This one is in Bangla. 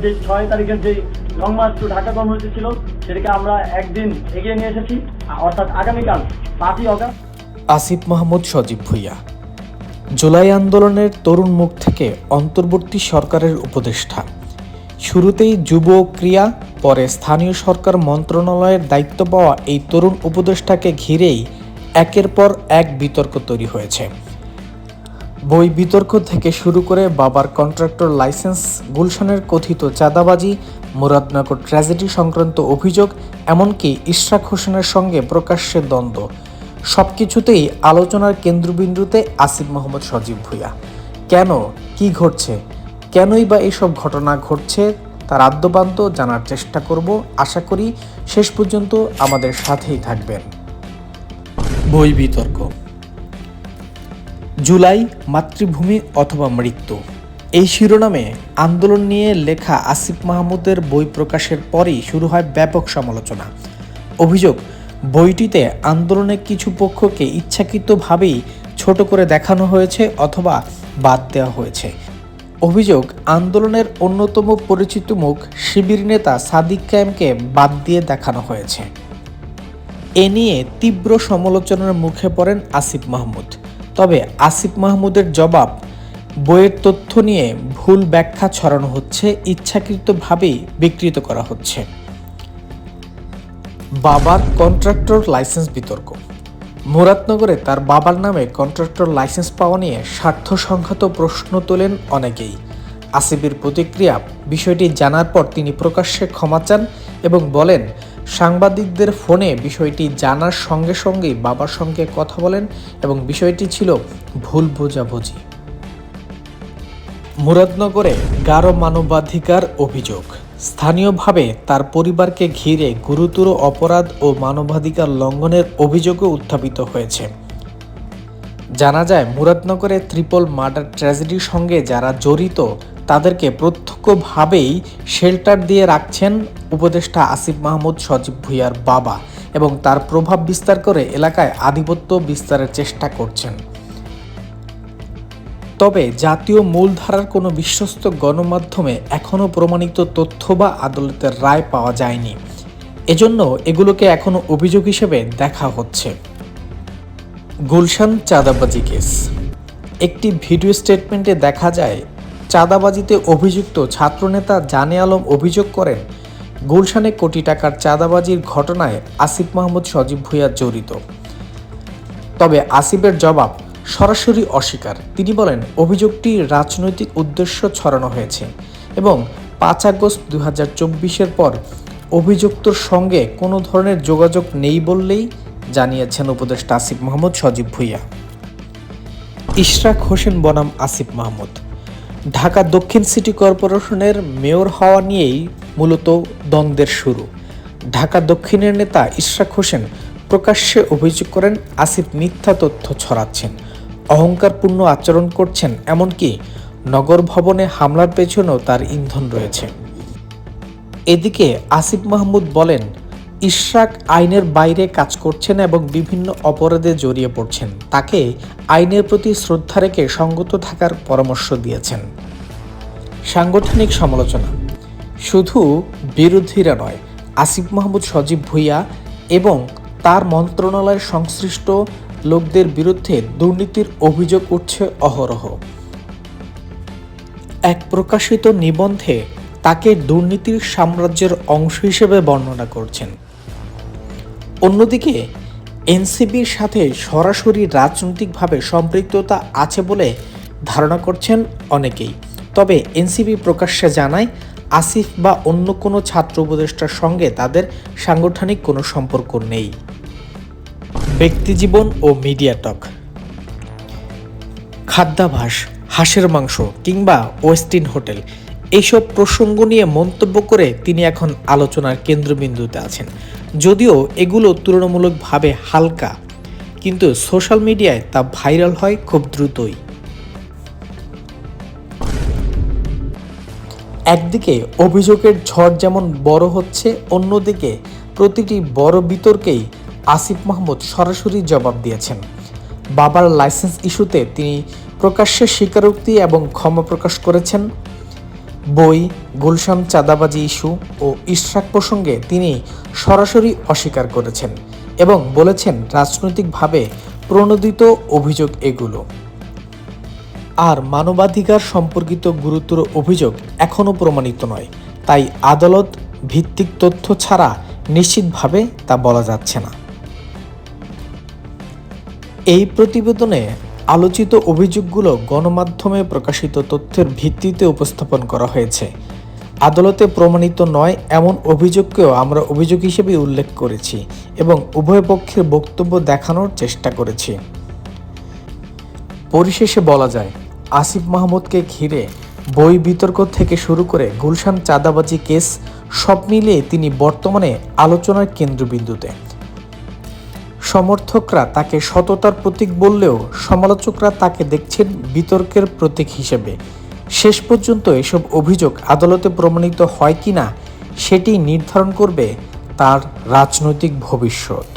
যে ৬ তারিখের যে লং মার্চ টু ঢাকা কর্মসূচি ছিল সেটাকে আমরা একদিন এগিয়ে নিয়ে এসেছি, অর্থাৎ আগামীকাল ৫ই অগাস্ট। আসিফ মাহমুদ সজীব ভুঁইয়া জুলাই আন্দোলনের তরুণ মুখ থেকে অন্তর্বর্তী সরকারের উপদেষ্টা। শুরুতেই যুব ক্রিয়া, পরে স্থানীয় সরকার মন্ত্রণালয়ের দায়িত্ব পাওয়া এই তরুণ উপদেষ্টাকে ঘিরেই একের পর এক বিতর্ক তৈরি হয়েছে। বই বিতর্ক থেকে শুরু করে বাবার কন্ট্রাক্টর লাইসেন্স, গুলশানের কথিত চাঁদাবাজি, মুরাদনগর ট্র্যাজেডি সংক্রান্ত অভিযোগ, এমনকি ইশরাক হোসেনের সঙ্গে প্রকাশ্যে দ্বন্দ্ব, সবকিছুতেই আলোচনার কেন্দ্রবিন্দুতে আসিফ মাহমুদ সজীব ভুঁইয়া। কেন, কি ঘটছে, কেনই বা এইসব ঘটনা ঘটছে তার আদ্যোপান্ত জানার চেষ্টা করব। আশা করি শেষ পর্যন্ত আমাদের সাথেই থাকবেন। বই বিতর্ক। জুলাই, মাতৃভূমি অথবা মৃত্যু, এই শিরোনামে আন্দোলন নিয়ে লেখা আসিফ মাহমুদের বই প্রকাশের পরই শুরু হয় ব্যাপক সমালোচনা। অভিযোগ, বইটিতে আন্দোলনের কিছু পক্ষকে ইচ্ছাকৃতভাবেই ছোট করে দেখানো হয়েছে অথবা বাদ দেওয়া হয়েছে। অভিযোগ, আন্দোলনের অন্যতম পরিচিত মুখ শিবির নেতা সাদিক কায়েমকে বাদ দিয়ে দেখানো হয়েছে। এ নিয়ে তীব্র সমালোচনার মুখে পড়েন আসিফ মাহমুদ। তবে আসিফ মাহমুদের জবাব, বইয়ের তথ্য নিয়ে ভুল ব্যাখ্যা ছড়ানো হচ্ছে, ইচ্ছাকৃতভাবেই বিকৃত করা হচ্ছে। বাবার কন্ট্রাক্টর লাইসেন্স বিতর্ক। মুরাদনগরে তার বাবার নামে কন্ট্রাক্টর লাইসেন্স পাওয়া নিয়ে স্বার্থসংহত প্রশ্ন তোলেন অনেকেই। আসিফের প্রতিক্রিয়া, বিষয়টি জানার পর তিনি প্রকাশ্যে ক্ষমা চান এবং বলেন, সাংবাদিকদের ফোনে বিষয়টি জানার সঙ্গে সঙ্গেই বাবার সঙ্গে কথা বলেন এবং বিষয়টি ছিল ভুল বোঝাবুঝি। মুরাদনগরে গারো মানবাধিকার অভিযোগ। স্থানীয়ভাবে তার পরিবারকে ঘিরে গুরুতর অপরাধ ও মানবাধিকার লঙ্ঘনের অভিযোগও উত্থাপিত হয়েছে। জানা যায়, মুরাদনগরে ট্রিপল মার্ডার ট্র্যাজেডির সঙ্গে যারা জড়িত তাদেরকে প্রত্যক্ষভাবেই শেল্টার দিয়ে রাখছেন উপদেষ্টা আসিফ মাহমুদ সজীব ভুঁইয়ার বাবা এবং তার প্রভাব বিস্তার করে এলাকায় আধিপত্য বিস্তারের চেষ্টা করছেন। তবে জাতীয় মূলধারার কোনো বিশ্বস্ত গণমাধ্যমে এখনও প্রমাণিত তথ্য বা আদালতের রায় পাওয়া যায়নি। এজন্য এগুলোকে এখনও অভিযোগ হিসেবে দেখা হচ্ছে। গুলশান চাঁদাবাজি কেস। একটি ভিডিও স্টেটমেন্টে দেখা যায়, চাঁদাবাজিতে অভিযুক্ত ছাত্রনেতা জানে আলম অভিযোগ করেন, গুলশানে কোটি টাকার চাঁদাবাজির ঘটনায় আসিফ মাহমুদ সজীব ভুঁইয়া জড়িত। তবে আসিফের জবাব সরাসরি অস্বীকার। তিনি বলেন, অভিযোগটি রাজনৈতিক উদ্দেশ্য ছড়ানো হয়েছে এবং ৫ আগস্ট ২০২৪-এর পর অভিযুক্তর সঙ্গে কোনো ধরনের যোগাযোগ নেই বললেই জানিয়েছেন উপদেষ্টা আসিফ মাহমুদ সজীব ভুঁইয়া। ইশরাক হোসেন বনাম আসিফ মাহমুদ। ঢাকা দক্ষিণ সিটি কর্পোরেশনের মেয়র হওয়া নিয়েই মূলত দ্বন্দ্বের শুরু। ঢাকা দক্ষিণের নেতা ইশরাক হোসেন প্রকাশ্যে অভিযোগ করেন, আসিফ মিথ্যা তথ্য ছড়াচ্ছেন, অহংকারপূর্ণ আচরণ করছেন, এমনকি নগর ভবনে হামলার পেছনেও তার ইন্ধন রয়েছে। এদিকে আসিফ মাহমুদ বলেন, ইশরাক আইনের বাইরে কাজ করছেন এবং বিভিন্ন অপরাধে জড়িয়ে পড়ছেন। তাকে আইনের প্রতি শ্রদ্ধা রেখে সঙ্গত থাকার পরামর্শ দিয়েছেন। সাংগঠনিক সমালোচনা। শুধু বিরোধীরা নয়, আসিফ মাহমুদ সজীব ভুঁইয়া এবং তার মন্ত্রণালয়ের সংশ্লিষ্ট লোকদের বিরুদ্ধে দুর্নীতির অভিযোগ উঠছে অহরহ। এক প্রকাশিত নিবন্ধে তাকে দুর্নীতির সাম্রাজ্যের অংশ হিসেবে বর্ণনা করছেন। অন্যদিকে এনসিপির সাথে সরাসরি রাজনৈতিকভাবে সম্পৃক্ততা আছে বলে ধারণা করছেন অনেকেই। তবে এনসিপি প্রকাশ্যে জানায়, আসিফ বা অন্য কোনো ছাত্র উপদেষ্টার সঙ্গে তাদের সাংগঠনিক কোনো সম্পর্ক নেই। ব্যক্তিজীবন ও মিডিয়া টক। খাদ্যাভাস, হাঁসের মাংস কিংবা ওয়েস্টিন হোটেল, এইসব প্রসঙ্গ নিয়ে মন্তব্য করে তিনি এখন আলোচনার কেন্দ্রবিন্দুতে আছেন। যদিও এগুলো তুলনামূলকভাবে হালকা, কিন্তু সোশ্যাল মিডিয়ায় তা ভাইরাল হয় খুব দ্রুতই। একদিকে অভিযোগের ঝড় যেমন বড় হচ্ছে, অন্যদিকে প্রতিটি বড় বিতর্কেই আসিফ মাহমুদ সরাসরি জবাব দিয়েছেন। বাবার লাইসেন্স ইস্যুতে তিনি প্রকাশ্যে স্বীকারোক্তি এবং ক্ষমা প্রকাশ করেছেন। বই, গুলশান চাঁদাবাজি ইস্যু ও ইশরাক প্রসঙ্গে তিনি সরাসরি অস্বীকার করেছেন এবং বলেছেন রাজনৈতিকভাবে প্রণোদিত অভিযোগ এগুলো। আর মানবাধিকার সম্পর্কিত গুরুতর অভিযোগ এখনও প্রমাণিত নয়, তাই আদালত ভিত্তিক তথ্য ছাড়া নিশ্চিতভাবে তা বলা যাচ্ছে না। এই প্রতিবেদনে আলোচিত অভিযোগগুলো গণমাধ্যমে প্রকাশিত তথ্যের ভিত্তিতে উপস্থাপন করা হয়েছে। আদালতে প্রমাণিত নয় এমন অভিযোগকেও আমরা অভিযোগ হিসেবে উল্লেখ করেছি এবং উভয় পক্ষের বক্তব্য দেখানোর চেষ্টা করেছি। পরিশেষে বলা যায়, আসিফ মাহমুদকে ঘিরে বই বিতর্ক থেকে শুরু করে গুলশান চাঁদাবাজি কেস সব মিলিয়ে তিনি বর্তমানে আলোচনার কেন্দ্রবিন্দুতে। সমর্থকরা তাকে সততার প্রতীক বললেও সমালোচকরা তাকে দেখছেন বিতর্কের প্রতীক হিসেবে। শেষ পর্যন্ত এসব অভিযোগ আদালতে প্রমাণিত হয় কিনা সেটি নির্ধারণ করবে তার রাজনৈতিক ভবিষ্যৎ।